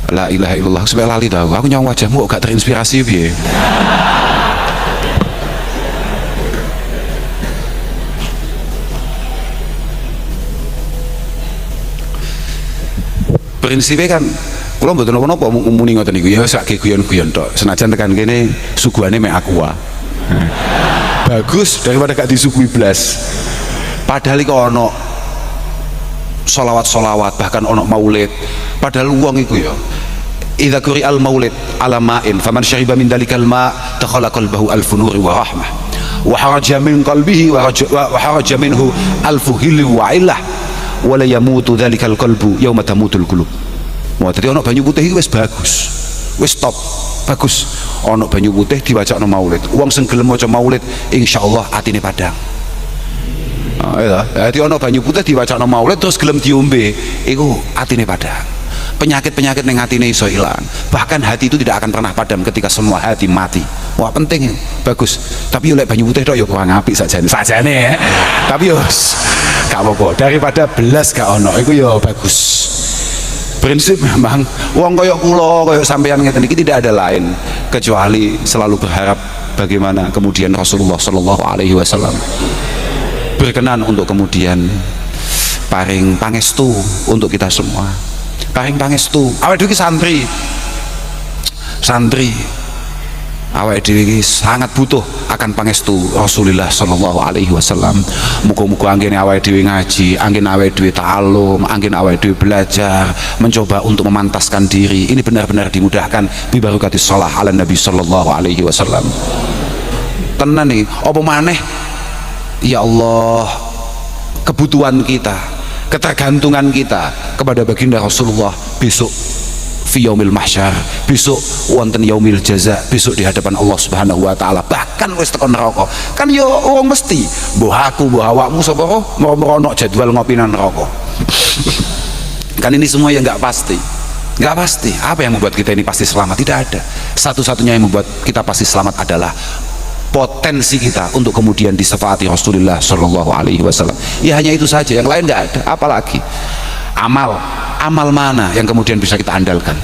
La ilaha illallah sampai lali tahu. Aku nyong wajahmu gak terinspirasi piye. Prinsipnya kan kula mboten napa-napa muni ngoten niku ya sak guyon-guyon tok. Senajan tekan kene suguhane mek aqua. Bagus daripada gak disuguhi blas. Padahal iku ono solawat bahkan ono maulid. Padahal wong iku ya idza quri'al maulid ala ma'in faman syariba min dalikal ma' dakhala qalbahu alfu nuri wa rahmah wa haraja min qalbihi wa haraja minhu alfu hilli wa illah wa la yamutu dalikal qalbu yauma tamutul qulub. Wah, dadi ono banyu putih iki wis bagus. Wis top, bagus. Ono banyu putih diwacakno maulid. Wong sing gelem maca maulid insyaallah atine padang. Jadi ono banyu putih diwacakno maulid terus gelem diombe iku atine padang. Penyakit-penyakit ning atine iso ilang. Bahkan hati itu tidak akan pernah padam ketika semua hati mati. Wah, penting, bagus. Tapi oleh banyu putih tok ya kurang apik sajane ya. Tapi yo gak apa-apa daripada belas gak ono iku ya bagus. Prinsip memang wong koyok kula koyok sampeyan ngeten iki tidak ada lain kecuali selalu berharap bagaimana kemudian Rasulullah Shallallahu Alaihi Wasallam berkenan untuk kemudian paring pangestu untuk kita semua, paring pangestu. Awake dhewe santri awake dhewe sangat butuh akan pangestu Rasulullah Shallallahu Alaihi Wasallam. Muga-muga anggene awake dhewe ngaji, anggene awake dhewe ta'alum, anggene awake dhewe belajar, mencoba untuk memantaskan diri. Ini benar-benar dimudahkan bi barakatis shalah ala Nabi Shallallahu Alaihi Wasallam. Tenan nih, apa maneh? Ya Allah, kebutuhan kita, ketergantungan kita kepada baginda Rasulullah besok fi yaumil mahsyar, besok wonten yaumil jaza, besok di hadapan Allah Subhanahu wa taala, bahkan wis tekan neraka. Kan yo wong mesti mbah aku mbah awakmu sapa merono jadwal ngopinan neraka. Kan ini semua yang enggak pasti. Enggak pasti. Apa yang membuat kita ini pasti selamat? Tidak ada. Satu-satunya yang membuat kita pasti selamat adalah potensi kita untuk kemudian disefaati Rasulullah Shallallahu Alaihi Wasallam. Ya hanya itu saja, yang lain nggak ada. Apalagi amal mana yang kemudian bisa kita andalkan?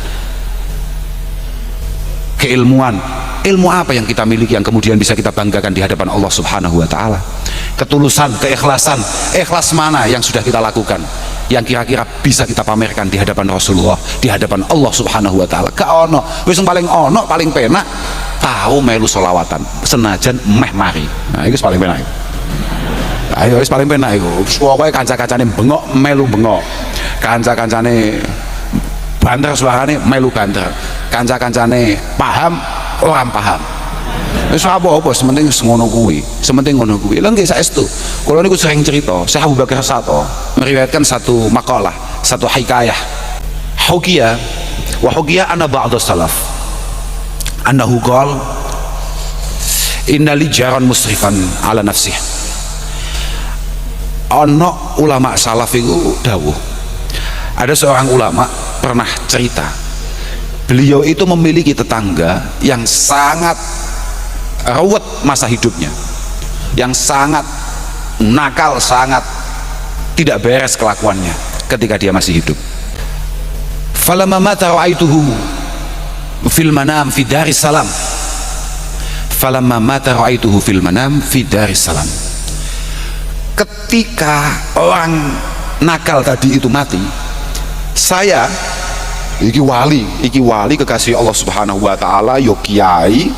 Keilmuan, ilmu apa yang kita miliki yang kemudian bisa kita banggakan di hadapan Allah Subhanahu Wa Taala? Ketulusan, keikhlasan, ikhlas mana yang sudah kita lakukan yang kira-kira bisa kita pamerkan di hadapan Rasulullah, di hadapan Allah Subhanahu Wa Taala? Gak ono, wis paling ono paling penak tahu melu solawatan senajan meh mari. Nah itu paling penak. Ayo wis paling penak iku. Pokoke kanca-kancane bengok melu bengok. Kanca-kancane banter suarane melu banter. Kanca-kancane paham orang paham. Wis apa-apa sementing ngono kuwi. Sementing ngono kuwi. Lha nggih saestu. Kula niku sering cerita, Syekh Abu Bakar Sato meriwayatkan satu makalah, satu hikayah. Hukiya wa hukiya ana ba'd salaf annahu qala inna li jaran musrifan ala nafsih. Ono ulama salaf itu dawuh, ada seorang ulama pernah cerita beliau itu memiliki tetangga yang sangat ruwet masa hidupnya, yang sangat nakal, sangat tidak beres kelakuannya ketika dia masih hidup. Falamma mata ra'aituhu fil manam fi daris salam. Falamma mata ra'aituhu fil manam fi daris salam. Ketika orang nakal tadi itu mati, saya iki wali kekasih Allah Subhanahu wa taala yo kiai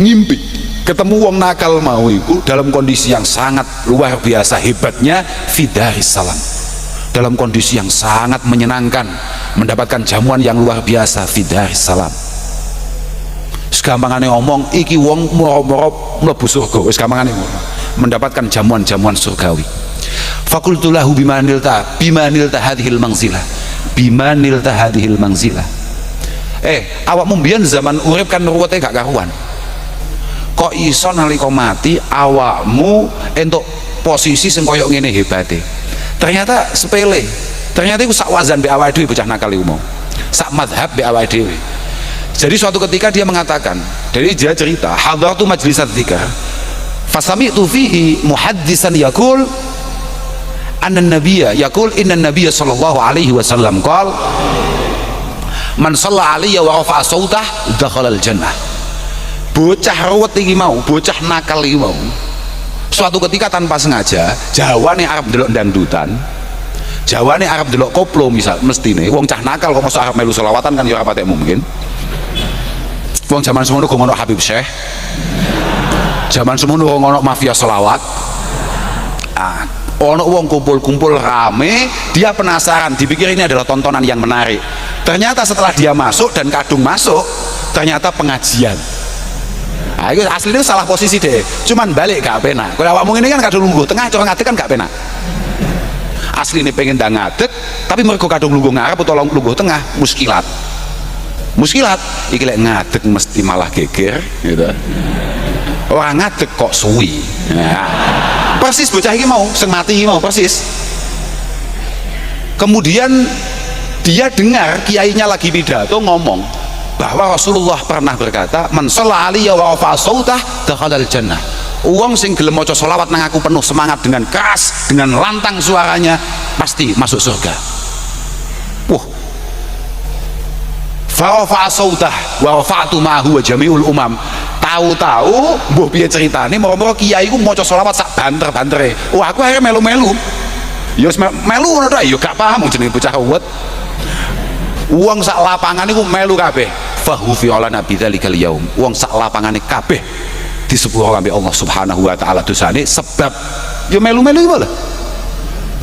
ngimpi ketemu wong nakal mau iku dalam kondisi yang sangat luar biasa hebatnya fi daris salam, dalam kondisi yang sangat menyenangkan, mendapatkan jamuan yang luar biasa fi daris salam. Segampangane ngomong iki wong moro-moro mlebu surga, wis gampangane mendapatkan jamuan-jamuan surgawi. Fakultu lahu bimanilta hadhil manzilah, bimanilta hadhil manzilah. Awakmu mbiyen zaman urip kan ruwete gak karuan, kok iso nalika mati awakmu entuk posisi sing koyo ngene hebate? Ternyata sepele, ternyata iku sak wazan be awake dhewe bocah nakal iku mau, sak madhab be awake dhewe. Jadi suatu ketika dia mengatakan, jadi dia cerita, hadartu majlis dzikr fasami'tu fihi muhaddisan yaqul anna nabiyya yaqul inna nabiyya sallallahu alaihi wasallam qala Man shalla alayya wa rafa'a sautah dakhalal jannah. Bocah ruwet iki mau, bocah nakal iki mau, suatu ketika tanpa sengaja jawane arep delok dangdutan, jawane arep delok koplo misal, mestine wong cah nakal kok masuk arep melu selawatan kan ya ora patek mungkin. Wong zaman semono go ngono Habib Syekh, zaman semono ngono mafia selawat. Ono wong kumpul-kumpul rame, dia penasaran, dipikir ini adalah tontonan yang menarik. Ternyata setelah dia masuk dan kadung masuk, ternyata pengajian. Nah, itu aslinya salah posisi deh, cuman balik gak penak. Kalau awakmu ini kan kadung lungguh tengah, cara ngadeg kan gak penak. Asli ini pengen dah ngadeg, tapi mereka kadung lungguh ngarep atau lungguh tengah, muskilat. Muskilat, iki lek ngadeg mesti malah geger, gitu. Orang ngadeg kok suwi. Nah, persis bocah ini mau, sing mati ini mau persis. Kemudian dia dengar kiainya lagi pidato ngomong bahwa Rasulullah pernah berkata, man shalla alayya wa rafa'a sautah dakhalal jannah. Wong sing gelem maca selawat nang aku penuh semangat dengan keras, dengan lantang suaranya, pasti masuk surga. Fa rafa'a sautah wa rafa'tu ma'ahu wa jami'ul umam. Tahu-tahu mbuh piye ceritane moro-moro kiai ku maca selawat sak banter-bantere. Wah, aku akhirnya melu-melu. Ya melu ngono tok, ya gak paham jenenge bocah ruwet. Wong sak lapangan iku melu kabeh. Fahu fi ala nabi dzalikal yaum. Wong sak lapangane kabeh disepuro ambek Allah Subhanahu wa taala dosane sebab ya melu-melu iki lho.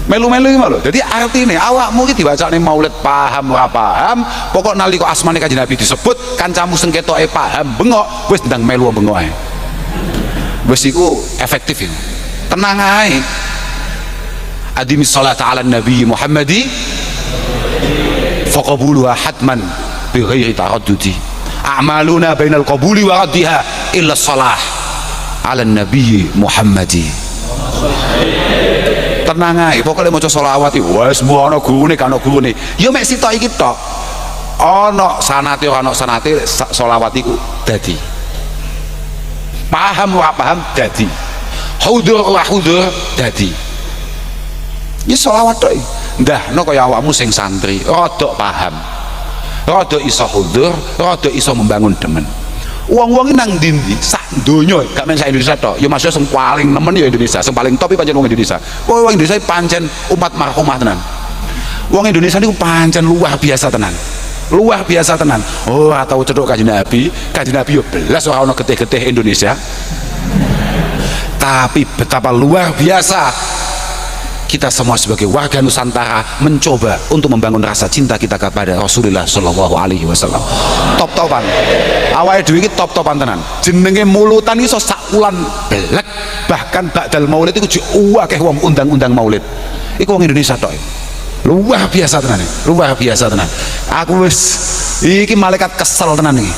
Melu-melu iki lho. Dadi artine awakmu iki diwacane maulid paham ora paham, pokok nalika asmane Kanjeng Nabi disebut kancamu sing ketoke paham bengok, wis ndang melu bengok ae. Wis iku efektif iki. Tenang ae. Adimi sholat ala nabi Muhammadi faqabuluha hatman bi ghairi taraddudi. A'maluna bainal qabuli wa raddiha illa shalah ala nabi Muhammadi. Tenang ae, pokoknya maca selawat iki wis mbuh ana gurune kan ana gurune. Ya mek sitok iki tok. Ana sanate ora ana sanate selawat iku dadi. Paham ora paham dadi. Hudur ora hudur dadi. Ya selawat tok. Ndahno kaya awakmu sing santri, rada paham. Rada iso hudur, rada iso membangun demen. Wong-wong nang ndi-ndi sak donya gak men sak Indonesia tok. Ya maksudnya sing paling nemen ya Indonesia, sing paling top pancen wong Indonesia. Wong Indonesia pancen umat marhumah tenan. Wong Indonesia niku pancen luar biasa tenan. Luar biasa tenan. Oh, atau cedhok Kanjeng Nabi yo belas ora ono getih-getih Indonesia. Tapi betapa luar biasa kita semua sebagai warga Nusantara mencoba untuk membangun rasa cinta kita kepada Rasulullah Shallallahu Alaihi Wasallam. Top-topan, awalnya dhewe iki top-topan tenan. Jenenge mulutan iso sakulan belek, bahkan ba'dal maulid iku akeh wong undang-undang maulid. Iku wong Indonesia tok. Luar biasa tenan, luar biasa tenan. Aku wis iki malaikat kesel tenan iki.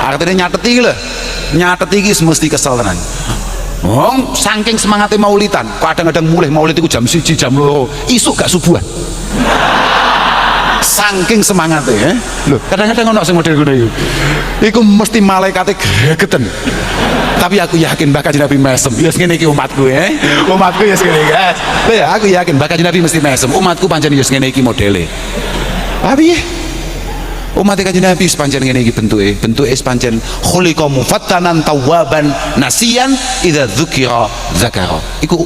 Artinya nyatet iki lho, nyatet iki mesti kesel tenan. Wong saking semangatnya maulidan, kadang-kadang mulai maulid itu jam 1 jam 2 isuk gak subuhan. Saking semangatnya, loh kadang-kadang ono sing model ngono iku mesti malaikate gregeten. Tapi aku yakin bakal Nabi mesem. Ya ngene iki umatku ya. Umatku ya ngene iki. Ya aku yakin bakal Nabi mesti mesem. Umatku pancen ya ngene iki modele. Tapi umat Kanjeng Nabi sepanjang ngene iki bentuke sepanjang khuliqa mufattanan tawwaban nasiyan idza dzukira zakara. Iku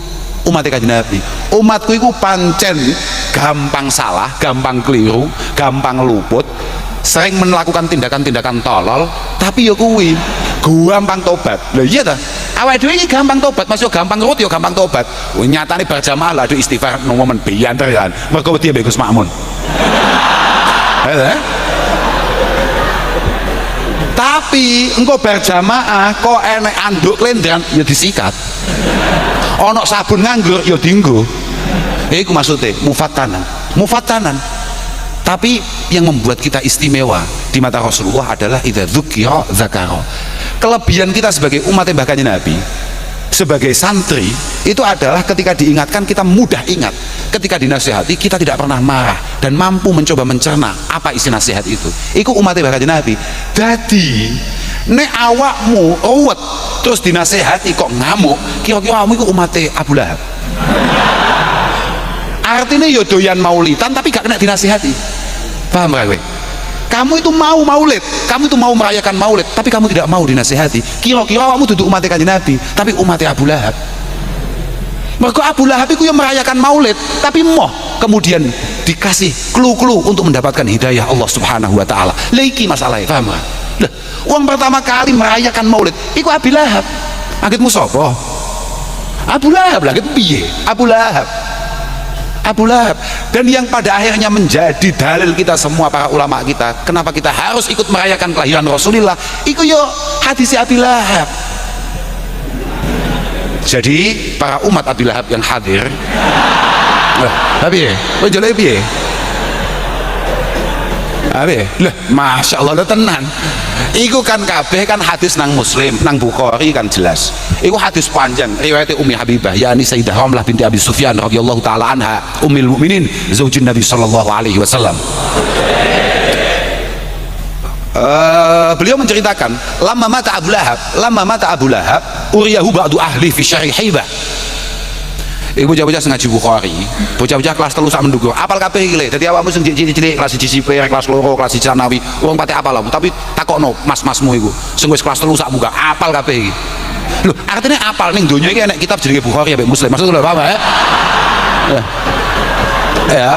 umat Kanjeng Nabi. Umatku iku pancen gampang salah, gampang keliru, gampang luput, sering melakukan tindakan-tindakan tolol, tapi ya kuwi gampang tobat. Lha iya ta? Awake dhewe iki gampang tobat, masih gampang nurut ya gampang tobat. Nyatane berjamaah lah istighfar nang momen biyanter kan. Mergo wedi mbek Gus Makmun. Tapi engkau berjamaah kok enek anduk lendan ya disikat, ono sabun nganggur ya dienggo. Iku maksudnya mufattanan. Tapi yang membuat kita istimewa di mata Rasulullah adalah idza dzukira zakara. Kelebihan kita sebagai umat Mbah Kanjeng Nabi, sebagai santri itu adalah ketika diingatkan kita mudah ingat, ketika dinasihati kita tidak pernah marah dan mampu mencoba mencerna apa isi nasihat itu. Iku umat Mbah Kanjeng Nabi. Dadi nek awakmu ruwet terus dinasihati kok ngamuk, kira-kira awakmu iku umat Abu Lahab. Artinya yo doyan maulidan tapi gak kena dinasihati. Paham gak kowe? kamu itu mau maulid, kamu itu mau merayakan maulid, tapi kamu tidak mau dinasihati. Kira-kira kamu duduk umat Kanjeng Nabi, tapi umat Abu Lahab. Mereka Abu Lahab itu yang merayakan maulid, tapi kemudian dikasih clue-clue untuk mendapatkan hidayah Allah Subhanahu wa taala. Lagi masalahnya, paham gak? Lah, uang pertama kali merayakan maulid iku Abu Lahab. Angkitmu sapa? Abu Lahab lah, gitu piye? Abu Lahab. Abu Lahab. Dan yang pada akhirnya menjadi dalil kita semua para ulama kita, kenapa kita harus ikut merayakan kelahiran Rasulullah, iku yo hadis Abu Lahab. Jadi para umat Abu Lahab yang hadir, piye? Kowe jole piye? Lah, masya Allah, tenan. Iku kan kabeh kan hadis nang Muslim, nang Bukhari kan jelas. Iku hadis panjang riwayat Ummi Habibah, yakni Sayyidah Ramlah binti Abi Sufyan radhiyallahu taala anha, ummul mukminin, zaujin Nabi sallallahu alaihi wasallam. Beliau menceritakan, lama mata Abu Lahab, uriyahu ba'du ahli fi syarih Haibah. Iku bocah-bocah ngaji Bukhari, bocah-bocah kelas 3 sak mendhukur, apal kabeh iki le. Dadi awakmu sing cilik-cilik kelas 1 sipir, kelas 2, kelas 1 Canawi, wong pate apal, tapi takokno mas-masmu iku sing wis kelas 3 sak muga, apal kabeh iki. Lho, artinya apal ning donya iki enek kitab jenenge Bukhari ambek Muslim. Maksudku lho, paham ya? Ya.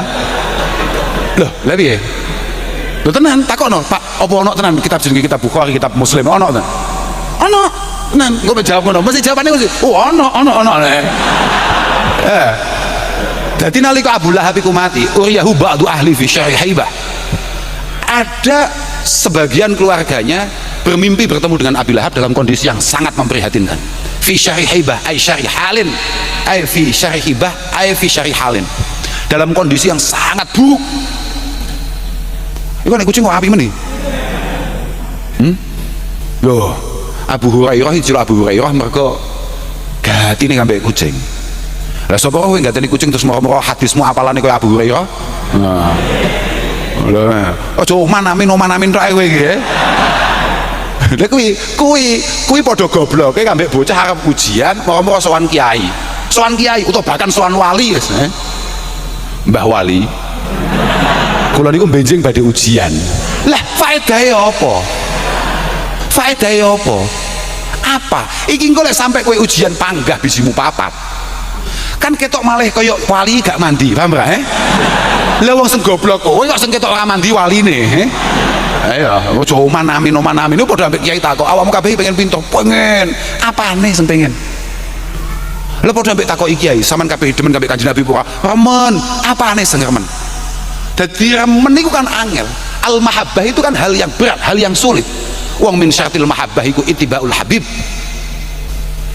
Loh, lha piye? Lho tenan takokno, Pak, apa ono tenan kitab jenenge kitab Bukhari, kitab Muslim ono tenan? Ono. Tenan, kok jawab ngono. Mesti jawabane mesti, ono. Jadi nalika Abu Lahab iku mati, uriyahu ba'du ahli fi syarih Haibah. Ada sebagian keluarganya bermimpi bertemu dengan Abu Lahab dalam kondisi yang sangat memprihatinkan. Fi syarih Haibah, ay syarih halin, ay fi syarih Haibah, ay fi syarih halin. Dalam kondisi yang sangat buruk. Iku nek kucing kok api meneh. Loh, Abu Hurairah mergo gatine ngambek kucing. Lah sapa kowe ngateni kucing terus moro-moro hadismu apalane koyo Abu Hurairah? Nah. Lha, aja omanamin tok kowe iki, ya. Lha kuwi padha gobloke ngambek bocah arep ujian, moro-moro sowan kiai. Sowan kiai utawa bahkan sowan wali wis, Mbah Wali. Kula niku benjing badhe ujian. Lah faedahe apa? Apa? Iki engko lek sampe kowe ujian panggah bijimu papat. Kan ketok malih kaya wali gak mandi, paham ra? Lah wong sing goblok kowe kok sing ketok ora mandi waline, Ayo, aja oman-amin ku padha ambek kiai takok, awakmu kabeh pengen pinter, pengen. Apane sing pengen? Lah padha ambek takoki kiai, sampean kabeh demen kabeh Kanjeng Nabi ora? Remen. Apane sing remen? Dadi remen iku kan angel. Al mahabbah itu kan hal yang berat, hal yang sulit. Wong min syaratil mahabbah iku ittibaul habib.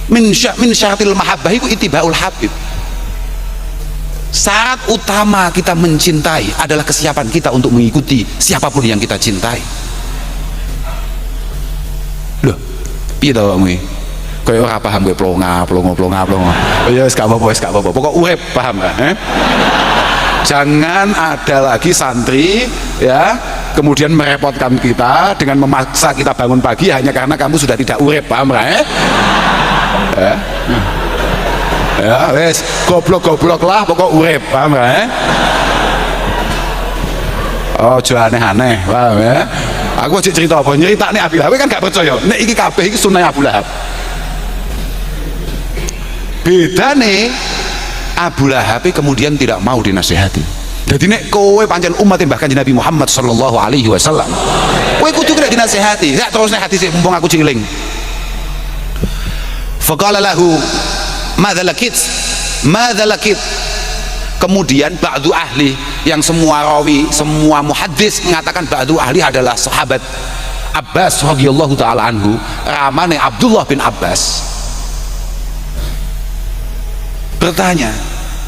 Min syaratil mahabbah iku ittibaul habib. Syarat utama kita mencintai adalah kesiapan kita untuk mengikuti siapapun yang kita cintai. Loh, piye to awakmu iki? Kaya ora paham kowe plonga. Ya wis gak apa-apa. Pokok urip, paham gak? Jangan ada lagi santri ya kemudian merepotkan kita dengan memaksa kita bangun pagi hanya karena kamu sudah tidak urip, paham gak? Ya wes goblok lah pokok urip, paham gak? Ojo aneh-aneh, paham ya? Aku aja cerita apa, nyeritakne Abu Lahab kan gak percaya nek iki kabeh iki sunah Abu Lahab. Bedane Abu Lahab kemudian tidak mau dinasihati. Jadi nek kowe pancen umat Mbah Kanjeng Nabi Muhammad sallallahu alaihi wasallam, kowe kudu kena dinasihati. Sak terus nek hadis mumpung aku ciling. Faqala lahu madza lakit. Kemudian ba'du ahli, yang semua rawi, semua muhaddis mengatakan ba'du ahli adalah sahabat Abbas radhiyallahu taala anhu, ramane Abdullah bin Abbas. Bertanya,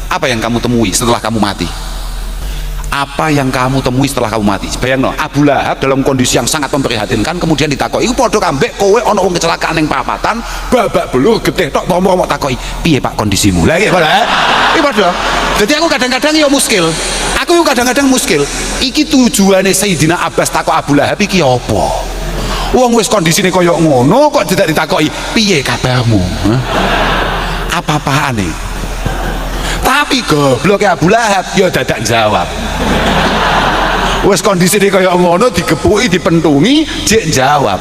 apa yang kamu temui setelah kamu mati? Apa yang kamu temui setelah kamu mati? Bayangno, Abu Lahab dalam kondisi yang sangat memprihatinkan kemudian ditakoki, iku padha kambek kowe ana wong kecelakaan ning perapatan, babak belur getih tok ngomong takoki, piye Pak kondisimu? Lah iki padha. Jadi aku kadang-kadang ya muskil. Aku kadang-kadang muskil. Iki tujuane Sayyidina Abbas takok Abu Lahab iki apa? Wong wis kondisine kaya ngono kok tidak ditakoki, piye kabarmu? Apa-apane? Tapi gobloknya Abu Lahab ya dadak jawab. wis kondisine kaya ngono digepuki dipentungi jek jawab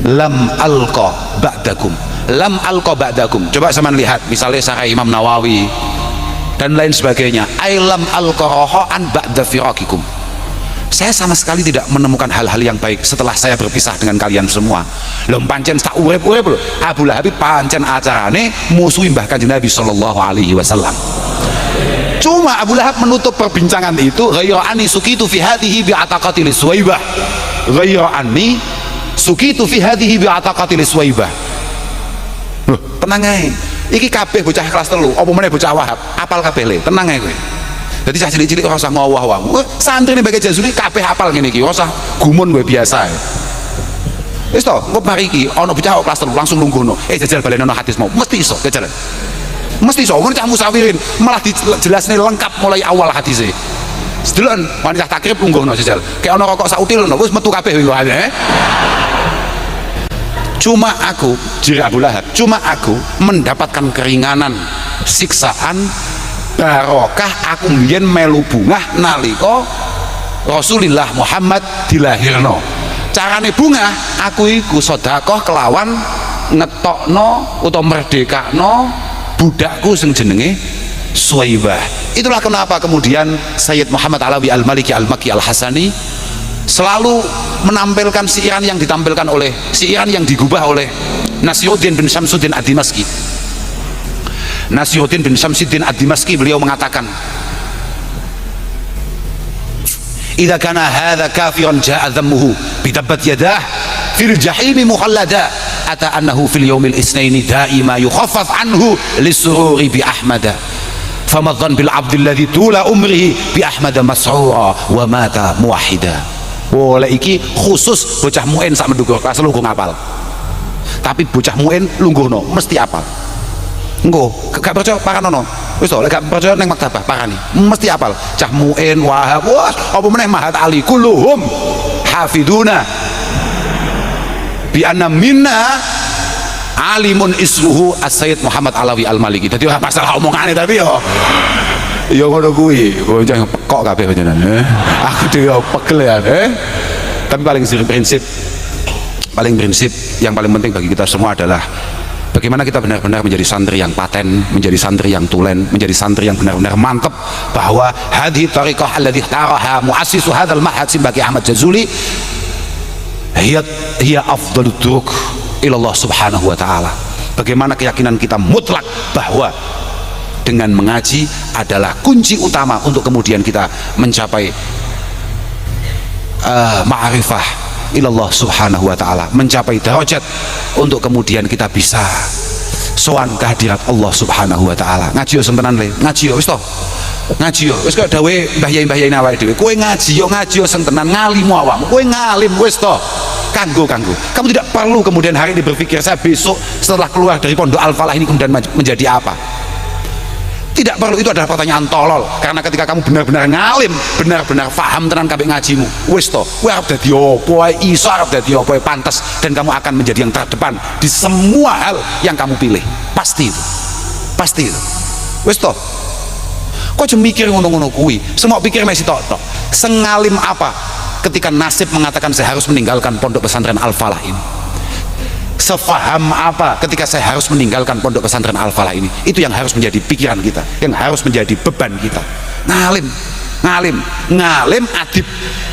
lam alqa ba'dakum, lam alqa ba'dakum. Coba sampean lihat misalnya Syarah Imam Nawawi dan lain sebagainya, ai lam alqa rohan ba'da firaqikum. Saya sama sekali tidak menemukan hal-hal yang baik setelah saya berpisah dengan kalian semua. Lho pancen tak urip-urip lho Abu Lahab pancen acarane musuhi Mbah Kanjeng Nabi sallallahu alaihi wasallam. Cuma Abu Lahab menutup perbincangan itu ghayra anni sukitu fi hadhihi bi ataqatil suwaibah, ghayra anni sukitu fi hadhihi bi ataqatil suwaibah. Loh tenang ae iki kabeh bocah kelas 3 apa meneh bocah Wahab apal kabeh le, tenang ae kowe. Jadi cah cilik-cilik ora usah ngowah-wah. Santri nek Mbah Jazuli kabeh hafal ngene iki, ora usah gumun kowe biasa. Wis to, engko mari iki ana bocah kelas 3 langsung lungguhno. Jajal balenono hadis mau. Mesti iso, jajal. Mesti iso. Ngono cah musawirin malah dijelasne lengkap mulai awal hadise. Sedelon wanita takrib lungguhno jajal. Kayak ana rokok sautil ngono, wis metu kabeh kowe Cuma aku, jiri Abu Lahab, cuma aku mendapatkan keringanan siksaan barokah aku mbiyen melu bungah nalika Rasulullah Muhammad dilahirno. Carane bungah aku iku sedekah kelawan ngetokno utawa merdekakno budakku sing jenenge Suwaibah. Itulah kenapa kemudian Sayyid Muhammad Alawi Al-Maliki Al-Makki Al-Hasani selalu menampilkan siiran yang ditampilkan oleh siiran yang digubah oleh Nasiruddin bin Syamsuddin Ad-Dimaski. Nasiruddin bin Syamsuddin Ad-Dimaski beliau mengatakan idza kana hadza kafiran jaa dhammuhu bitabbat yadah fil jahimi mukhallada ata annahu fil yaumil isnaini daima yukhaffaf anhu lisururi bi ahmada fama dhann bil abdi alladhi tula umrihi bi ahmada mas'ura wa mata muwahhida. Oleh iki khusus bocah muin sak menduga kelas lu ngapal, tapi bocah muin lungguhno mesti apal. Engko gak percaya paranono wis to, lek gak percaya ning maktabah parani mesti apal. Cah muin Wahab wah apa meneh Mahat Ali kulluhum hafiduna bi anna minna alimun ismuhu As-Sayyid Muhammad Alawi Al-Maliki. Dadi masalah omongane tapi yo ngono kuwi bocah pekok kabeh panjenengan aku dhewe pegel ya tapi paling prinsip yang paling penting bagi kita semua adalah bagaimana kita benar-benar menjadi santri yang paten, menjadi santri yang tulen, menjadi santri yang benar-benar mantap bahwa hadhi tariqah alladhi taraha muassisu hadzal ma'had Simbaki Ahmad Jazuli hiya afdalud turuq ila Allah Subhanahu wa taala. Bagaimana keyakinan kita mutlak bahwa dengan mengaji adalah kunci utama untuk kemudian kita mencapai ma'rifah ilallah subhanahu wa ta'ala, mencapai derajat untuk kemudian kita bisa sowan kehadirat Allah subhanahu wa ta'ala. Ngaji yo sentenan le, ngaji yo wis to, ngaji yo wis kaya dawe Mbah Yai awake dhewe, kowe ngaji yo sentenan ngalimu awakmu, kowe ngalim wis to. Kanggo kamu tidak perlu kemudian hari ini berpikir saya besok setelah keluar dari pondok Al-Falah ini kemudian menjadi apa. Tidak perlu, itu adalah pertanyaan tolol. Karena ketika kamu benar-benar ngalim, benar-benar paham tenan kabeh ngajimu, wis to, kowe arep dadi apa, iso arep dadi apa, pantas, dan kamu akan menjadi yang terdepan di semua hal yang kamu pilih. Pasti itu. Wis to. Kok aja mikir ngono-ngono kuwi. Semua pikir mesti tok. Sengalim apa ketika nasib mengatakan saya harus meninggalkan pondok pesantren Al-Falah ini? Sefaham apa ketika saya harus meninggalkan pondok pesantren Al-Falah ini? Itu yang harus menjadi pikiran kita, yang harus menjadi beban kita. Ngalim, adib,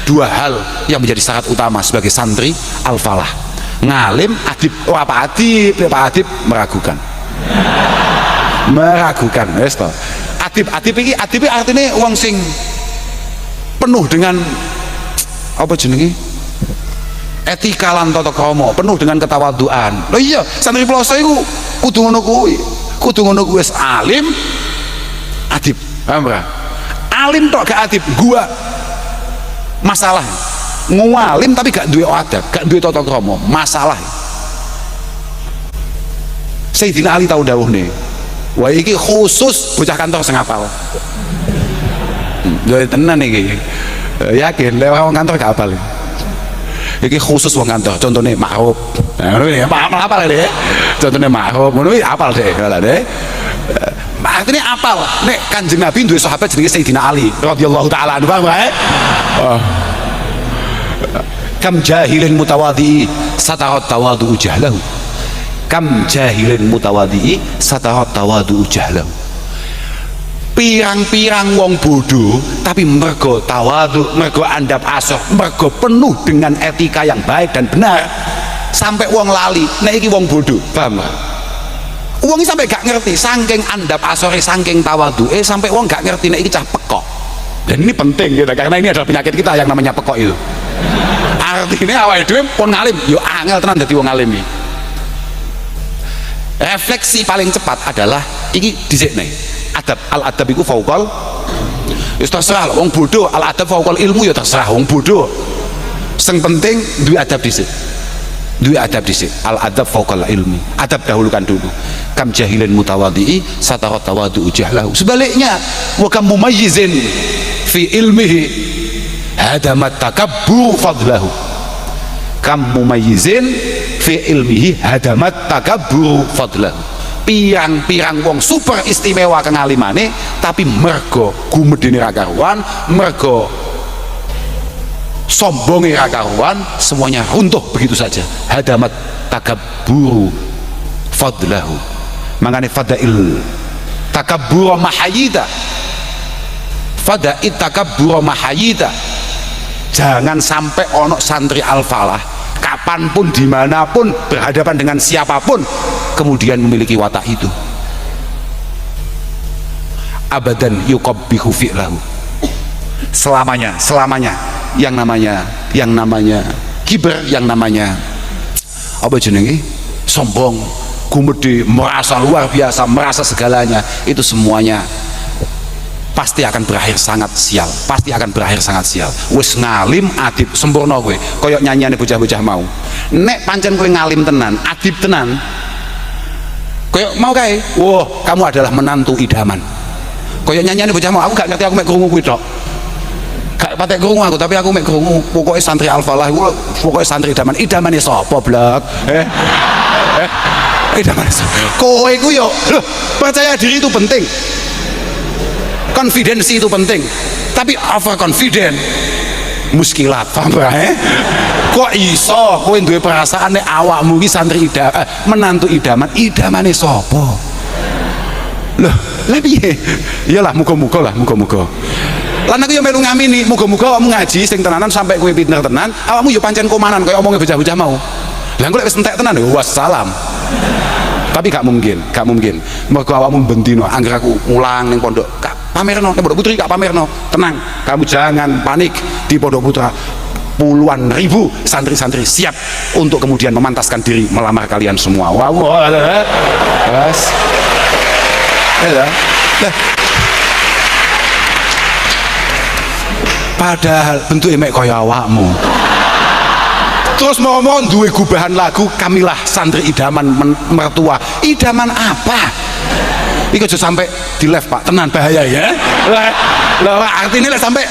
dua hal yang menjadi syarat utama sebagai santri Al-Falah. Ngalim, adib, apa adib meragukan, wes to. Adib iki artinya wong sing penuh dengan apa jenenge? Etika lan tata krama, penuh dengan ketawaduan. Lho iya, santri Ploso iku kudu ngono kuwi. Wis alim, adib. Paham ora? Alim tok gak adib, gua masalah. Ngalim tapi gak duwe adab, gak duwe tata krama, masalah. Sayyidina Ali tau dawuhne, wah iki khusus bocah kantor sing hafal. Lho tenan iki. Yakin lewat wong kantor gak hafal. Iki khusus wong kantor, contohnya Ma'ruf. Nah, apa lagi? Contohnya Ma'ruf, ngono iki apal deh, Artinya apal. Nek Kanjeng Nabi duwe sahabat jenenge Sayyidina Ali radhiyallahu taala anhu, paham ya? Kam jahilin mutawadhi satarat tawadu jahlahu. Kam jahilin mutawadhi satarat tawadu jahlahu. Pirang-pirang wong bodoh tapi mergo tawadu, mergo andap asoh, mergo penuh dengan etika yang baik dan benar, sampai wong lali nek iki wong bodoh, paham gak? Wong sampai gak ngerti, saking andap asore, saking tawadu, sampai wong gak ngerti nek iki cah pekok. Dan ini penting gitu, karena ini adalah penyakit kita yang namanya pekok itu. Artinya awake dhewe pun ngalim, yo angel tenan dadi wong alim iki. Refleksi paling cepat adalah iki dhisikne. Adab, al adab iku fauqal, wis terserah wong bodoh, al adab fauqal ilmu ya terserah wong bodoh. Sing penting duwe adab dhisik. Duwe adab dhisik. Al adab fauqal ilmi. Adab dahulukan dulu. Kam jahilin mutawadhi satarat tawadu jahlahu. Sebaliknya, wa kam mumayyizin fi ilmihi hadamat takabbur fadlahu. Kam mumayyizin fi ilmihi hadamat takabbur fadlahu. Pirang-pirang wong super istimewa kengalimane tapi mergo gumedene ra karuan, mergo sombonge ra karuan, semuanya runtuh begitu saja. Hadamat takabbur fadlahu. Mangane fadail takabbur mahayita, fadail takabbur mahayita. Jangan sampai ono santri al-falah kapanpun dimanapun berhadapan dengan siapapun kemudian memiliki watak itu. Abadan yuqabbihu fi'lahu. Selamanya yang namanya kiber, yang namanya apa jenenge, sombong, gumedhe, merasa luar biasa, merasa segalanya, itu semuanya pasti akan berakhir sangat sial, pasti akan berakhir sangat sial. Wis ngalim adib sempurna kowe, koyok nyanyiane bocah-bocah mau. Nek pancen kowe ngalim tenan, adib tenan, koyok mau kae, wah kamu adalah menantu idaman. Koyok nyanyiane bocah mau, aku gak ngerti, aku mek krungu kuwi tok. Gak patek krungu aku, tapi aku mek krungu. Pokoke santri al-falah, pokoke santri idaman. Idamane sapa, Blak? Idamane sapa? Kowe ku yo, loh, percaya diri itu penting. Konfidensi itu penting, tapi overconfident muskilat, paham ya? Kok iso kowe duwe perasaan nek awakmu iki santri menantu idamane sapa? Loh, lha piye? Iyalah muga-muga lah, muga-muga. Lan aku yo melu ngamini, muga-muga kamu ngaji sing tenanan sampai kowe pinter tenan, awakmu yo pancen komanan kaya omonge bocah-bocah mau. Lah engko lek wis entek tenan yo wassalam. Tapi gak mungkin. Mergo awakmu bendino angger aku mulang ning pondok, pamerno ning pondok putri, gak pamerno. Tenang, kamu jangan panik. Di pondok putra puluhan ribu santri-santri siap untuk kemudian memantaskan diri melamar kalian semua. Wow. Bas. Padahal bentuk mek kaya awakmu. Terus ngomong duwe gubahan lagu, kamilah santri idaman mertua. Idaman apa? Iku aja sampai di live Pak, tenan bahaya ya. Lah artinya lah sampai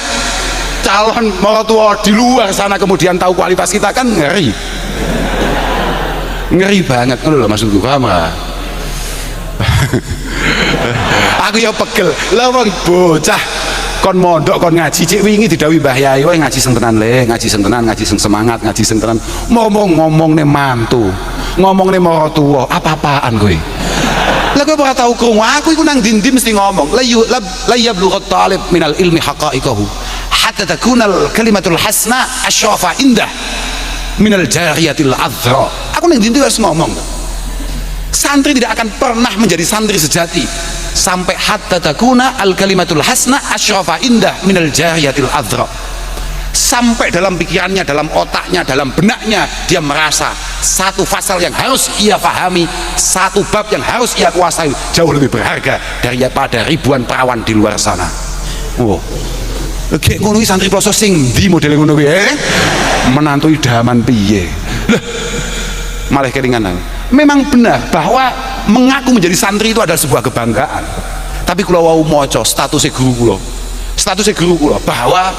calon mertua di luar sana kemudian tahu kualitas kita, kan ngeri. Ngeri banget ngono lho maksudku, paham gak? Aku ya pegel. Lah wong bocah kon mondok kon ngaji cek wingi didhawuhi Mbah Yai kowe ngaji sing tenan le, ngaji sing tenan, ngaji sing semangat, ngaji sing tenan. Ngomong-ngomongne mantu, ngomongne maratuwa, apa-apaan kowe? Lah kowe ora tau krungu, aku iku nang ndi mesti ngomong. La yablughu talib minal ilmi haqa'iqahu hatta takunal kalimatul hasna asyrafa indah minal jariyatil adzra. Aku nang ndi harus ngomong. Santri tidak akan pernah menjadi santri sejati sampai hatta takuna al kalimatul hasna asyrafa indah minal jariyatil adzra. Sampai dalam pikirannya, dalam otaknya, dalam benaknya dia merasa satu pasal yang harus ia pahami, satu bab yang harus ia kuasai jauh lebih berharga daripada ribuan perawan di luar sana. Wow. Oke, ngono iki santri ploso sing ndi model ngono kuwi menantu idaman piye? Lah malah keringanan. Memang benar bahwa mengaku menjadi santri itu adalah sebuah kebanggaan. Tapi kula wau maca statusnya guru kula bahwa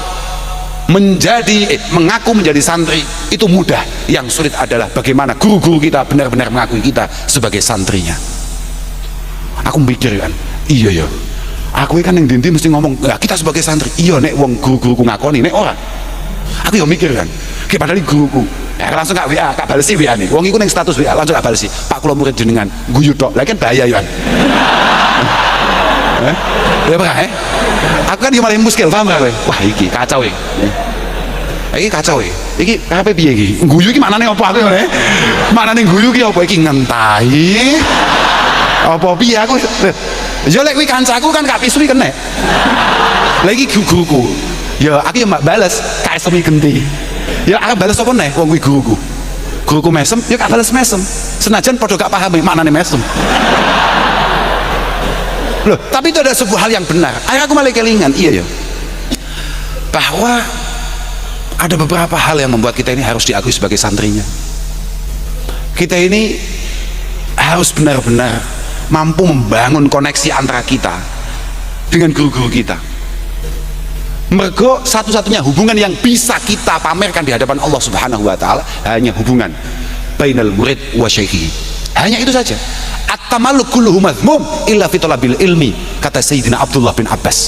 mengaku menjadi santri itu mudah, yang sulit adalah bagaimana guru-guru kita benar-benar mengakui kita sebagai santrinya. Aku mikir kan, Iya ya, aku kan yang dinti mesti ngomong ya, kita sebagai santri iya nek wong guru-guruku ngakoni nek ora aku ya mikir kan kayak padahal guruku ya langsung gak WA gak balesi WA nih wong iku ning status WA langsung gak balesi Pak kula murid jenengan guyu tok lagi kan bahaya ya ya apa aku kan malah muskil paham gak wah iki kacau iki kacau iki kape piye iki guyu iki maknane apa aku ya maknane guyu iki apa iki ngentahi apa piye aku ya lek kuwi kancaku kan gak pisui kene lagi guruku ya aku yang balas kayak semi genti ya aku balas apa nih wong kuwi guruku mesem ya gak balas mesem senajan padha gak paham maknane mesem loh tapi itu ada sebuah hal yang benar akhirnya aku malah kelingan iya ya bahwa ada beberapa hal yang membuat kita ini harus diakui sebagai santrinya kita ini harus benar-benar mampu membangun koneksi antara kita dengan guru-guru kita. Mergo satu-satunya hubungan yang bisa kita pamerkan di hadapan Allah Subhanahu wa taala hanya hubungan bainal murid wa syaikhihi. Hanya itu saja. At-tamalluk kulluhu madhmum illa fi talabil ilmi kata Sayyidina Abdullah bin Abbas.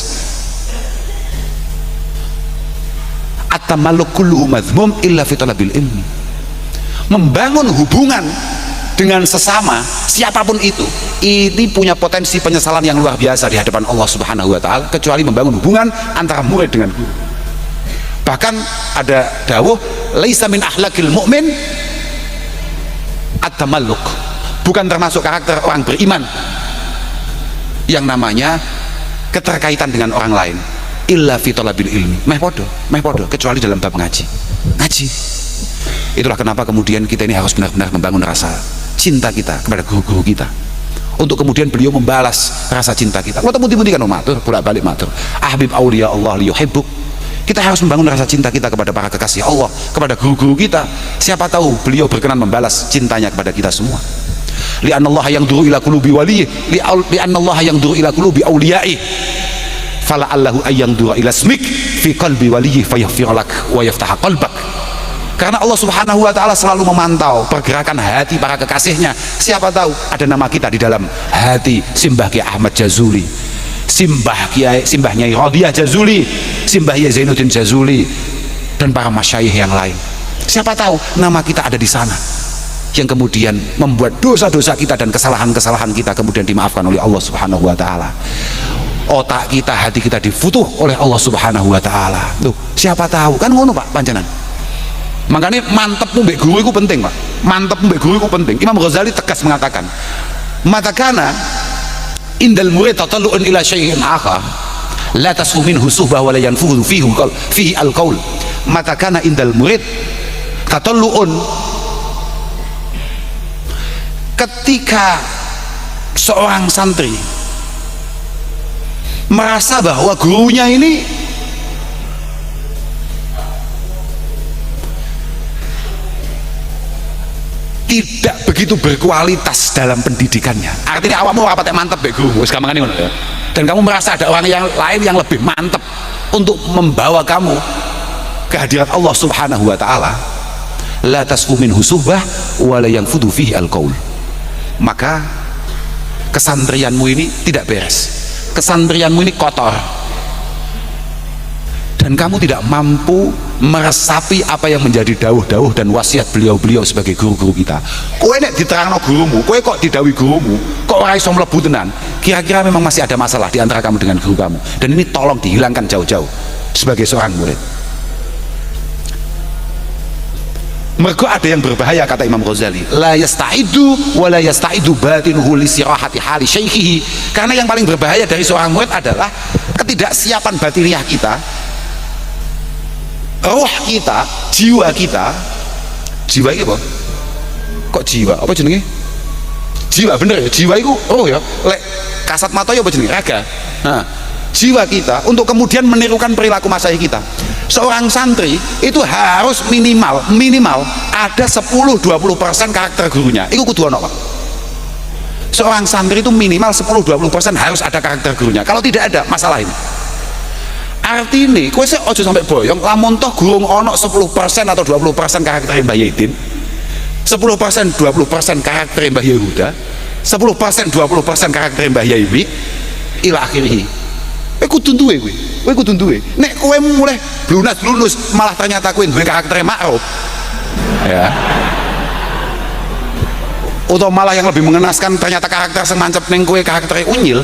At-tamalluk kulluhu madhmum illa fi talabil ilmi. Membangun hubungan dengan sesama siapapun itu ini punya potensi penyesalan yang luar biasa di hadapan Allah Subhanahu wa taala kecuali membangun hubungan antara murid dengan guru. Bahkan ada dawuh laisa min akhlaqil mu'min at-tamalluk, bukan termasuk karakter orang beriman yang namanya keterkaitan dengan orang lain illa fi talabil ilmi meh podo kecuali dalam bab ngaji. Itulah kenapa kemudian kita ini harus benar-benar membangun rasa cinta kita kepada guru-guru kita untuk kemudian beliau membalas rasa cinta kita. Kalau temuti kan matur bolak-balik matur ahbib auliya Allah liyuhibbuk. Kita harus membangun rasa cinta kita kepada para kekasih Allah, kepada guru-guru kita. Siapa tahu beliau berkenan membalas cintanya kepada kita semua. Li'annallaha yanzuru ila qulubi waliyyi li'annallaha yanzuru ila qulubi awliya'i fala allahu ayyanzura ila ismik fi qalbi waliyyi fayaghfir lak wa yaftaha qalbak. Karena Allah Subhanahu wa taala selalu memantau pergerakan hati para kekasihnya. Siapa tahu ada nama kita di dalam hati Simbah Kiai Ahmad Jazuli, Simbah Nyai Radhiyah Jazuli, Simbah Kiai Zainuddin Jazuli dan para masyayikh yang lain. Siapa tahu nama kita ada di sana yang kemudian membuat dosa-dosa kita dan kesalahan-kesalahan kita kemudian dimaafkan oleh Allah Subhanahu wa taala. Otak kita, hati kita difutuh oleh Allah Subhanahu wa taala. Tuh, siapa tahu kan ngono Pak panjenengan. Makanya mantepmu mbek guru itu penting Pak, mantepmu mbek guru itu penting. Imam Ghazali tegas mengatakan matakana indal murid tatallu'un ila syai'in akhar la tasfu minhu suhbah wa la yanfuhu fihi al-qaul. Matakana indal murid tatallu'un, ketika seorang santri merasa bahwa gurunya ini tidak begitu berkualitas dalam pendidikannya, artinya awakmu rapat mantep be guru, wis gampang ngono ya. Dan kamu merasa ada orang yang lain yang lebih mantep untuk membawa kamu ke hadirat Allah Subhanahu wa taala, la tasfu minhu suhbah wa la yanfudu fihi alqaul. Maka kesantrianmu ini tidak beres, kesantrianmu ini kotor dan kamu tidak mampu meresapi apa yang menjadi dawuh-dawuh dan wasiat beliau-beliau sebagai guru-guru kita. Kowe nek diterangno gurumu, kowe kok didhawuhi gurumu, kok ora iso mlebu tenan, kira-kira memang masih ada masalah di antara kamu dengan guru kamu. Dan ini tolong dihilangkan jauh-jauh sebagai seorang murid. Mergo ada yang berbahaya kata Imam Ghazali, la yasta'idu wa la yasta'idu batinuhu li sirahati hali syaikhihi. Karena yang paling berbahaya dari seorang murid adalah ketidaksiapan batiniah kita, roh kita, jiwa kita. Jiwa itu apa? Kok jiwa? Apa jenenge? Jiwa bener ya, jiwa itu roh ya. Lek kasat mata ya apa jenenge? Raga. Nah, jiwa kita untuk kemudian menirukan perilaku masyayikh kita. Seorang santri itu harus minimal ada 10-20% karakter gurunya. Itu kudu ono, Pak. Seorang santri itu minimal 10-20% harus ada karakter gurunya. Kalau tidak ada, masalah ini. Artinya kowe sik aja sampai boyong lamun toh gurung ono 10% atau 20% karakter Mbah Yedin, 10% 20% karakter Mbah Yehuda, 10% 20% karakter Mbah Yaimi, ila akhirih. Kudu duwe kowe kudu duwe. Nek kowe mulai blunas malah ternyata kowe duwe karakter makruf ya, atau malah yang lebih mengenaskan ternyata karakter semancep ning kowe karakter unyil,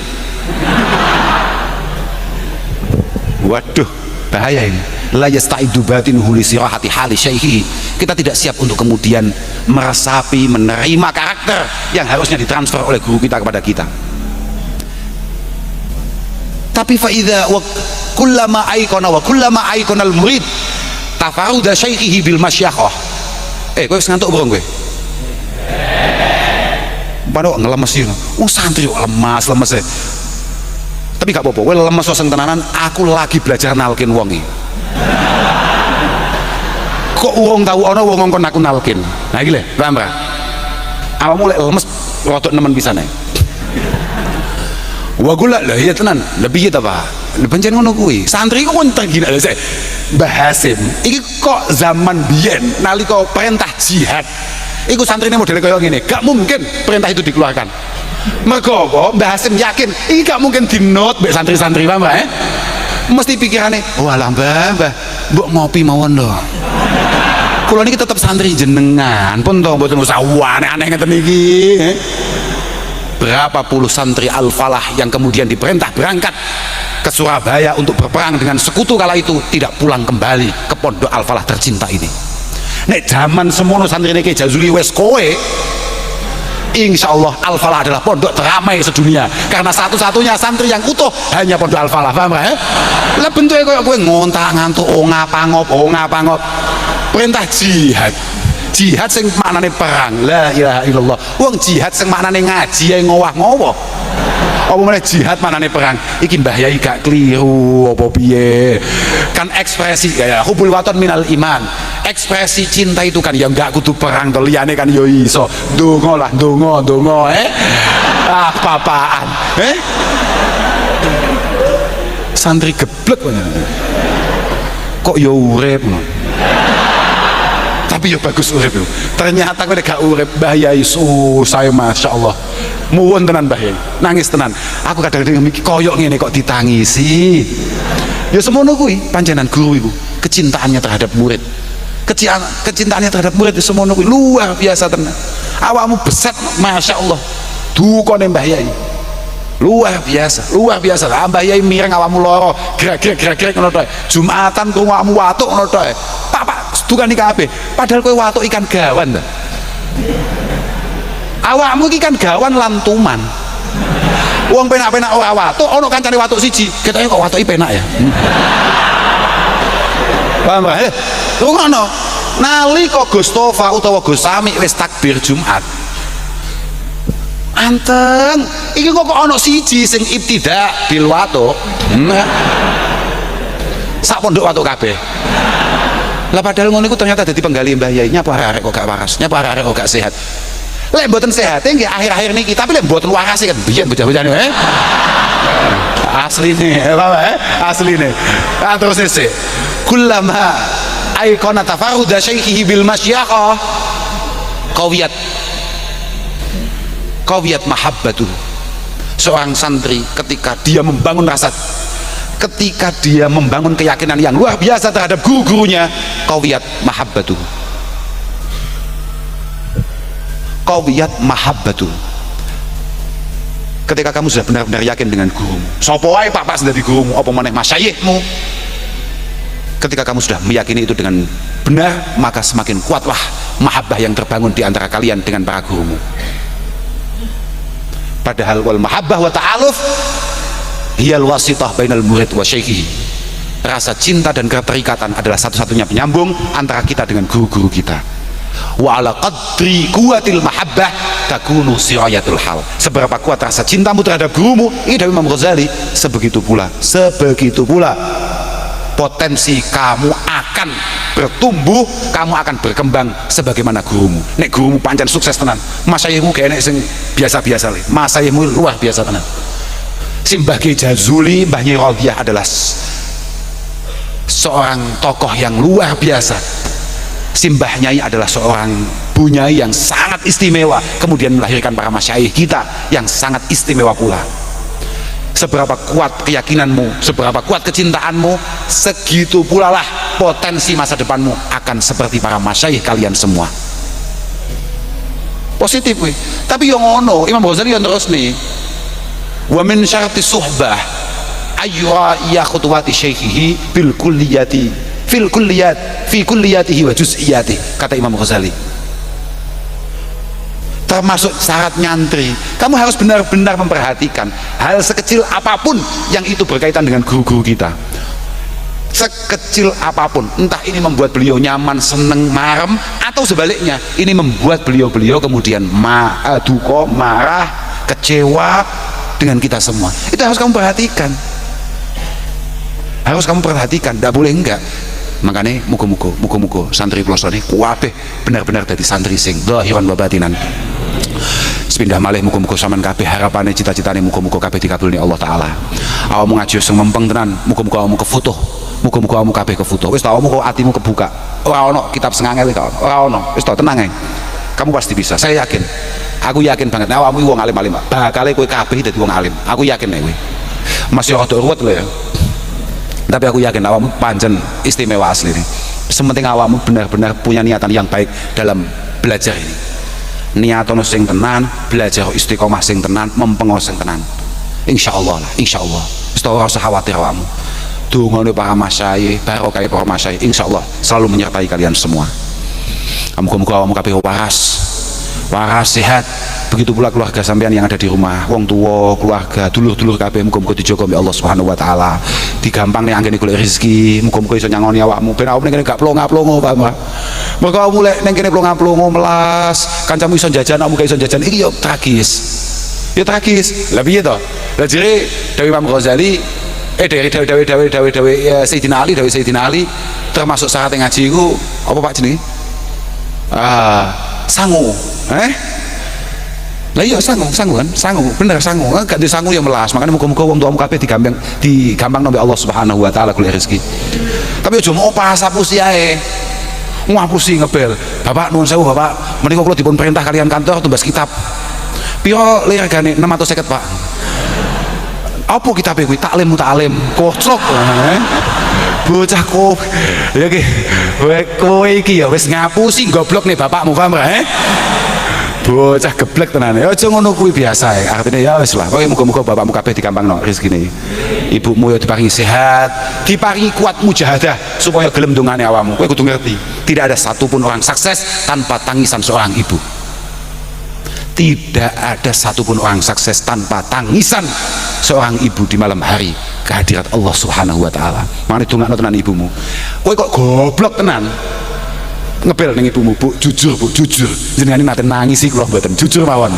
waduh bahaya ini. La yastaidu batinuhu li sirahati hali syaihi. Kita tidak siap untuk kemudian meresapi, menerima karakter yang harusnya ditransfer oleh guru kita kepada kita. Tapi faidha wa kullama aikona al-murid tafaruda syaihihi bil masyakhah. Kowe wis ngantuk burung kowe? Padahal ngelemes iki. Santri lemas e. Tapi gak apa-apa, kowe lemes sing tenanan, aku lagi belajar nalkin wong iki. Kok urung tau ana wong ngongkon aku nalkin. Nah iki lho, paham ora? Awakmu lek lemes rodok nemen pisane. Wa gula lah ya tenan, lebih kita Pak. Pancen ngono kuwi. Santri ku kon tergina lho sik. Mbah Hasim, iki kok zaman biyen nalika perintah jihad. Iku santrine modele kaya ngene, gak mungkin perintah itu dikeluarkan. Mergo apa? Mbah Hasim yakin iki gak mungkin dinot mbek santri-santri Pak, mesti pikirane, walah Mbah, mbok ngopi mawon lho. Kula niki tetep santri jenengan, pun to mboten usah aneh-aneh ngeten iki. Berapa puluh santri Al-Falah yang kemudian diperintah berangkat ke Surabaya untuk berperang dengan sekutu kala itu tidak pulang kembali ke pondok Al-Falah tercinta ini. Nek zaman semono santri niki Jazuli wes kowe, insya Allah Al-Falah adalah pondok teramai sedunia, karena satu-satunya santri yang utuh hanya pondok Al-Falah. Paham ya? Lah bentuknya kayak kowe ngontak ngantuk ngapa-ngop perintah jihad sing maknane perang, la ilaha illallah. Wong jihad sing maknane ngaji ae ngowah-ngowoh. Apa meneh jihad maknane perang? Iki Mbah Yai gak keliru apa piye? Kan ekspresi ya hubul waton minal iman. Ekspresi cinta itu kan ya enggak kudu perang to, liyane kan yo iso. Ndonga lah, ndonga apa-apaan. Santri geblek kok yo urip. Tapi ya bagus urip itu. Ternyata kowe gak urip, Mbah Yai saya Masya Allah. Muwun tenan Mbah Yai, nangis tenan. Aku kadang-kadang mikir koyok ngene kok ditangisi. Ya semono kuwi panjenengan guru iku, kecintaannya terhadap murid. Kecintaannya terhadap murid semono kuwi luar biasa tenan. Awakmu beset Masya Allah. Dukane Mbah Yai. Luar biasa lah. Mbah Yai mireng awakmu loro, grek ngono tok. Jumatan krungu awakmu watuk ngono tok. Pak, dukan iki kabeh. Padahal kowe watuk ikan gawan ta. Awakmu iki kan gawan lantuman. Wong penak-penak ora watuk, ana kancane watuk siji. Ketoke kok watuki penak ya. Paham ya? Rungono. Nalika Gus Tofa utawa Gus Sami wis takbir Jumat. Anteng, iki kok ana siji sing ibtidak bil watuk. Sak pondok watuk kabeh. Lah padahal ngono iku ternyata dadi penggali Mbah Yai. Nyapa arek kok gak waras, nyapa arek kok gak sehat. Lek mboten sehat nggih akhir-akhir niki, tapi lek mboten waras kan biyen bocah-bocah asline, apa asline. Terus sik. Kullama aikona tafarruda syaihihi bil masyaqah qawiyat mahabbatuh. Seorang santri ketika dia membangun keyakinan yang luar biasa terhadap guru-gurunya, qawiyat mahabbatuh. Ketika kamu sudah benar-benar yakin dengan gurumu, sapa wae pak dari gurumu, apa maneh masyayikhmu, ketika kamu sudah meyakini itu dengan benar, maka semakin kuatlah mahabbah yang terbangun di antara kalian dengan para gurumu. Padahal wal mahabbah wa ta'aluf hiyal wasitah bainal murid wa syaikhihi. Rasa cinta dan keterikatan adalah satu-satunya penyambung antara kita dengan guru-guru kita. Wa ala qadri kuwatil mahabbah takunu sirayatul hal. Seberapa kuat rasa cintamu terhadap gurumu, ini dari Imam Ghazali, sebegitu pula potensi kamu akan bertumbuh, kamu akan berkembang sebagaimana gurumu. Nek gurumu pancen sukses tenan, masyayihmu kayak nek sing biasa-biasa le. Masyayihmu luar biasa tenan. Mbah Kiai Jazuli, Mbah Nyai Radhiyah adalah seorang tokoh yang luar biasa. Mbah Nyai adalah seorang bunyai yang sangat istimewa, kemudian melahirkan para masyayikh kita yang sangat istimewa pula. seberapa kuat keyakinanmu, seberapa kuat kecintaanmu, segitu pula lah potensi masa depanmu akan seperti para masyayikh kalian semua. Positif weh. Tapi yang ngono Imam Ghazali yang terus nih, wa min syarti suhbah ayyura iya khutuwati syaikhihi bil kulliyati fil kulliyat fi kulliyatihi wa juz'iyati, kata Imam Ghazali. Termasuk syarat nyantri, kamu harus benar-benar memperhatikan hal sekecil apapun yang itu berkaitan dengan guru-guru kita, sekecil apapun, entah ini membuat beliau nyaman, seneng, marem, atau sebaliknya ini membuat beliau kemudian duka, marah, kecewa dengan kita semua. Itu harus kamu perhatikan, tidak boleh enggak. Makanya muga-muga santri kula sone kuwabeh benar-benar dadi santri sing zahiran wa batinan. Sepindah malih muga-muga sampean kabeh harapane cita-citane muga-muga kabeh dikabulni Allah taala. Awakmu ngaji sing mempeng tenan, muga-muga awakmu kefutuh, muga-muga awakmu kabeh kefutuh. Wis ta awakmu kok atimu kebuka. Ora ono kitab sengangel iki, ora ono. Wis ta tenang ae. Kamu pasti bisa. Saya yakin. Aku yakin banget. Nah, awakmu wong alim-alim. Bakale kowe kabeh dadi wong alim. Aku yakin nek kowe. Masih rada ruwet lho ya. Tapi aku yakin awakmu pancen istimewa asli nih. Sementing awakmu benar-benar punya niatan yang baik dalam belajar ini. Niatono sing tenan, belajar istiqomah sing tenan, mempengo sing tenan. Insyaallah lah, insyaallah. Wis ora usah khawatir awakmu. Dungane para masyayikh, barokah para masyayikh, insyaallah selalu menyertai kalian semua. Muga-muga awakmu kabeh waras sehat. Begitu pula keluarga sampean yang ada di rumah, wong tua, keluarga, dulur-dulur kabeh muga-muga dijaga oleh Allah Subhanahu wa taala. Digampang nek anggene golek rezeki, muga-muga iso nyangoni awakmu ben awakmu ning kene gak plonga-plongo, Pak. Mergo awakmu lek ning kene plonga-plongo melas, kancamu iso jajan, awakmu gak iso jajan, iki yo tragis. Ya tragis. Lah piye to? Lah jere Dewi Imam Ghazali dari Sayyidina Ali termasuk syarat ngaji iku apa Pak jenenge? Sangu. Lah iya sangu kan, bener sangu. Gak di sangu ya melas. Makanya muga-muga wong tuamu kabeh digampang nang Allah Subhanahu wa taala golek rezeki. Tapi aja mau pas apusi ae. Ngapusi ngebel. Bapak nuwun sewu Bapak, menika kula dipun perintah kalian kantor tumbas kitab. Piro regane 650 Pak. Apa kitabe kuwi? Taklim kocok. Bocah kok ya ki kowe iki ya wis ngapusi goblok nih bapakmu, paham ra? Bocah geblek tenan. Ya aja ngono kuwi biasa ya. Artinya ya wis lah. Pokoke muga-muga bapakmu kabeh dikampangno rezekine. Ibumu ya diparingi sehat, diparingi kuat mujahadah supaya gelem dongane awakmu. Kowe kudu ngerti, tidak ada satupun orang sukses tanpa tangisan seorang ibu. Tidak ada satupun orang sukses tanpa tangisan seorang ibu di malam hari kehadirat Allah Subhanahu wa taala. Mane dongakno tenan ibumu. Kowe kok goblok tenan. Ngebel ning ibumu, Bu, jujur jenengan nate nangis iki kula mboten jujur mawon.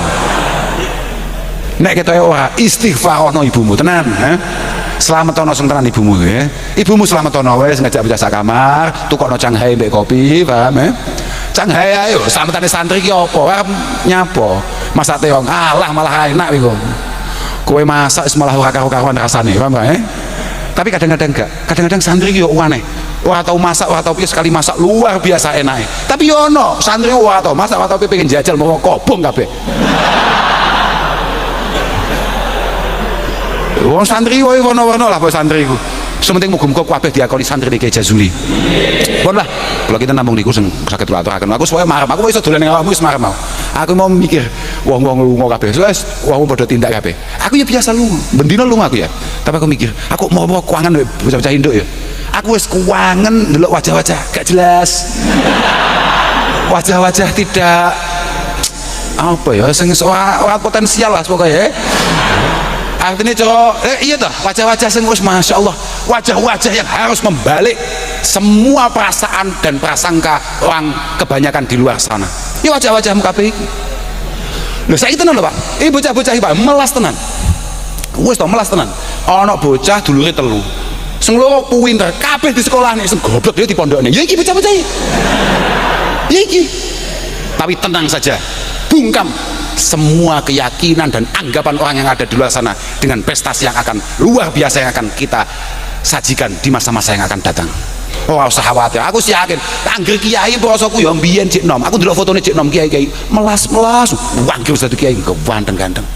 Nek ketoke ora istighfarono ibumu tenan, Slametono sing tenan ibumu ya. Ibumu slametono wis ngajak bocah sak kamar, tukokno Shanghai mbek kopi, paham? Shanghai ayo, slametane santri ki apa? Arep nyapa? Masak teong, alah malah enak iki kok. Kowe masak wis malah ora karo-karuan rasane, paham ya? Tapi kadang-kadang enggak. Kadang-kadang santri ki yo aneh. Ora tau masak, ora tau piye sekali masak luar biasa enake. Tapi yo ono santri ora tau masak, ora tau pengen jajal mau kobong kabeh. Wong santri wae warna-warna lah pokoke santri ku. Sementing muga-muga kabeh diakoni santri iki Jazuli. Pun lah, kalau kita nampung niku sing saged kula aturaken. Aku supaya marem, aku iso dolen ning awakmu wis marem mau. Aku mau mikir wong-wong lunga kabeh. Wis wong padha tindak kabeh. Aku ya biasa lunga, bendina lunga aku ya. Tapi aku mikir, aku mau kuangan bocah-bocah induk ya. Aku wis kuangen ndelok wajah-wajah gak jelas. Wajah-wajah tidak apa ya, sing ora potensial lah pokoknya. Artinya iya toh, wajah-wajah sing wis masya Allah, wajah-wajah yang harus membalik semua perasaan dan prasangka orang kebanyakan di luar sana. Ya wajah-wajah kabeh iki. Lho saiki tenan lho Pak. Bocah-bocah iki Pak melas tenan. Wis to melas tenan. Ana bocah dulure telu. Sing loro pinter, kabeh di sekolahne, sing goblok dia di pondokne. Ya iki bocah-bocah iki. Ya iki. Tapi tenang saja. Bungkam semua keyakinan dan anggapan orang yang ada di luar sana dengan prestasi yang akan luar biasa yang akan kita sajikan di masa-masa yang akan datang. Oh, usah khawatir. Aku sih yakin anggere kiai prosoku ya mbiyen Cik Nom. Aku ndelok fotone Cik Nom kiai-kiai melas-melas. Wanggil satu kiai ganteng-ganteng.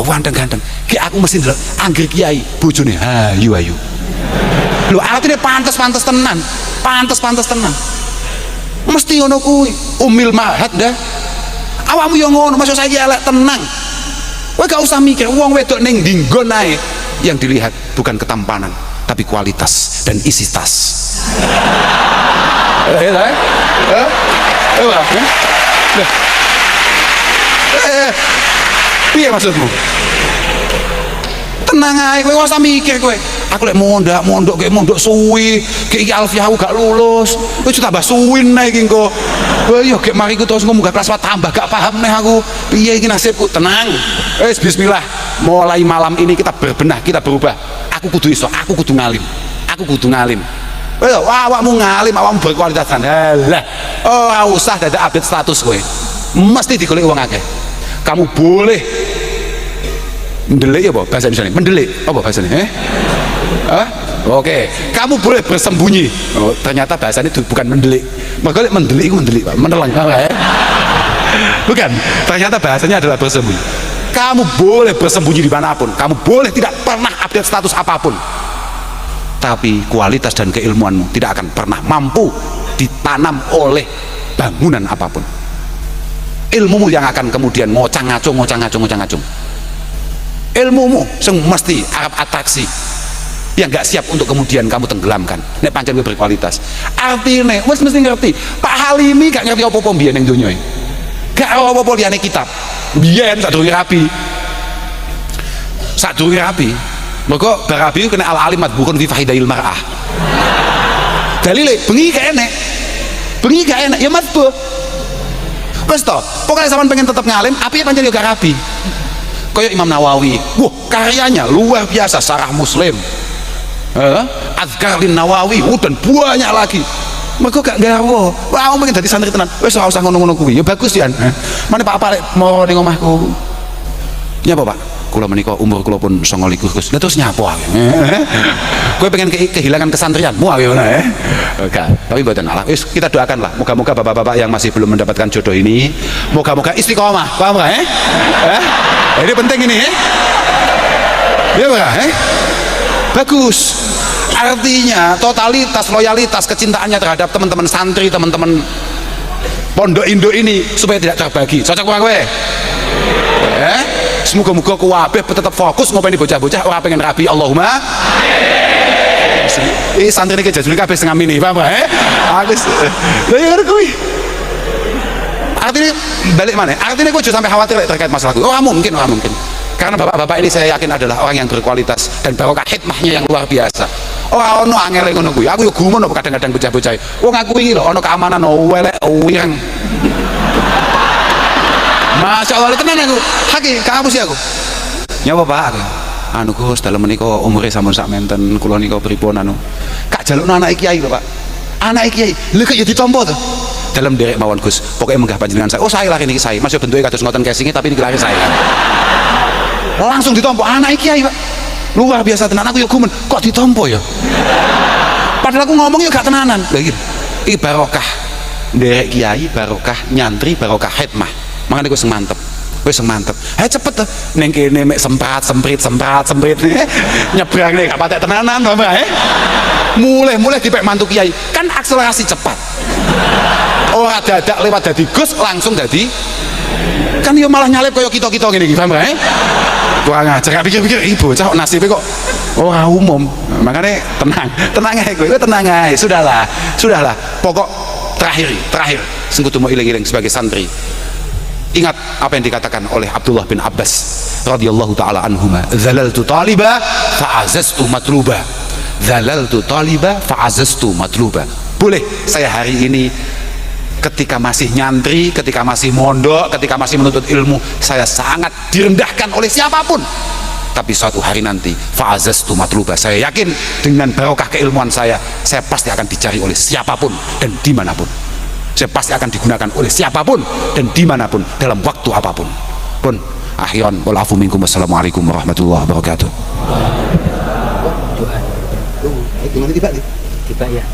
ganteng-ganteng. Ki aku mesti ndelok anggere kiai bojone ayu. Lho artine pantes-pantes tenan. Pantes-pantes tenan. Mesti ngono kuwi. Umil mahat dah. Awakmu yo ngono, masuk saiki elek tenang. Kowe gak usah mikir wong wedok ning dinggon ae. Yang dilihat bukan ketampanan, tapi kualitas dan isi tas. Piye maksudmu? Tenang ae, kowe ora usah mikir kowe. Aku lek mondok suwi, iki alfiah aku gak lulus. Kowe tambah suwi nek iki engko. Wah yo gek mari ku terus munggah kelas tambah gak paham neh aku. Piye iki nasibku? Tenang. Wis bismillah. Mulai malam ini kita berbenah, kita berubah. Aku kudu iso, aku kudu ngalim. Wes awakmu ngalim, awakmu berkualitas. Halah. Ora usah dadak update status kowe. Mesti digoleki wong akeh. Kamu boleh mendelik apa bahasa Indonesia? Mendelik apa bahasanya? Oke. Kamu boleh bersembunyi. Oh, ternyata bahasanya itu bukan mendelik. Makanya mendelik itu mendelik, Pak. Menelan ya? Bukan. Ternyata bahasanya adalah bersembunyi. Kamu boleh bersembunyi dimanapun. Kamu boleh tidak pernah update status apapun. Tapi kualitas dan keilmuanmu tidak akan pernah mampu ditanam oleh bangunan apapun. Ilmumu yang akan kemudian ngocang-ngacung. Ilmumu yang mesti Arab atraksi, yang gak siap untuk kemudian kamu tenggelamkan. Nek pancen kowe berkualitas. Artine wis mesti ngerti. Pak Halimi gak ngerti apa-apa mbiyen ning donya iki. Gak apa-apa liyane kitab. Biyen sadurunge rapi. Mergo barabi kena al alimat bukan fi faidail mar'ah. Dalile bengi gak enek ya matbu. Wes to, pokoknya zaman pengen tetap ngalim, api pancen yo gak rapi. Kayak Imam Nawawi, wah karyanya luar biasa, Syarah Muslim, Azkar lin Nawawi, dan banyak lagi. Mereka gak garwo, wah pengen jadi santri tenan. Wes ora usah ngono-ngono kuwi, ya bagus ya. Mana Pak Pak mau ning omahku. Nyapa Pak? Kula menika umur kula pun 29 Gus. Lah terus nyapa ae. Kowe pengen kehilangan kesantrianmu ae ngono ya. Oke, tapi mboten Allah. Wis kita doakanlah, moga-moga bapak-bapak yang masih belum mendapatkan jodoh ini, moga-moga istiqomah. Paham enggak Ini penting ini ya Pak, bagus. Artinya totalitas, loyalitas, kecintaannya terhadap teman-teman santri, teman-teman pondok induk ini supaya tidak terbagi. Cocok Pak kowe? Semoga-moga kuwabeh tetap fokus ngopeni bocah-bocah ora pengen rabi. Allahumma santri ini jajune kabeh setengah mini, paham ya? Agus. Lah ya kuwi. Artinya balik mana? Artinya gue juga sampai khawatir terkait masalah gue. Ora mungkin. Karena bapak-bapak ini saya yakin adalah orang yang berkualitas dan barokah hikmahnya yang luar biasa. Ora ono angel ngono kuwi. Aku yo gumun kadang-kadang bocah-bocah. Wong aku iki lho ono keamanan welek wireng. Masya Allah tenan aku. Haki kamu sih aku. Nyapa Pak aku. Anu Gus dalem menika umure sampun sak menten kula nika pripun anu. Kak jalukno anak kiai lho Pak. Anak kiai. Lho kok ya ditampa to. Dalam derek mawon Gus. Pokoknya menggah panjenengan saya. Oh saya lah niki saya. Masih bentuke kados ngoten casingnya tapi niki lari saya. Langsung ditampa anak kiai Pak. Luar biasa tenan aku yo gumen. Kok ditampa ya? Padahal aku ngomong yo gak tenanan. Lha iki barokah. Derek kiai barokah, nyantri barokah hikmah. Makanya gue mantep. Cepet tuh neng kene mek semprat semprit nyebrang nih gak patek tenanan Bapak mulai dipek mantu kiai kan akselerasi cepat. Ora dadak lewat dadi Gus langsung dadi kan yo malah nyalip koyo kita ngene iki paham ya? Kurang ajar gak pikir-pikir ibu cah nasibnya kok ora umum. Makanya tenang ae kowe tenang ae. Sudahlah. Pokok terakhir sing kudu mau iling-iling sebagai santri. Ingat apa yang dikatakan oleh Abdullah bin Abbas radhiyallahu taala anhuma, "Zalaltu taliba fa'azaztu matluba." Zalaltu taliba fa'azaztu matluba. Boleh saya hari ini ketika masih nyantri, ketika masih mondok, ketika masih menuntut ilmu, saya sangat direndahkan oleh siapapun. Tapi suatu hari nanti fa'azaztu matluba. Saya yakin dengan barokah keilmuan saya pasti akan dicari oleh siapapun dan dimanapun. Saya pasti akan digunakan oleh siapapun dan dimanapun dalam waktu apapun. Pun akhiran wal afu minkum. Wassalamualaikum warahmatullahi wabarakatuh. Tiba ya.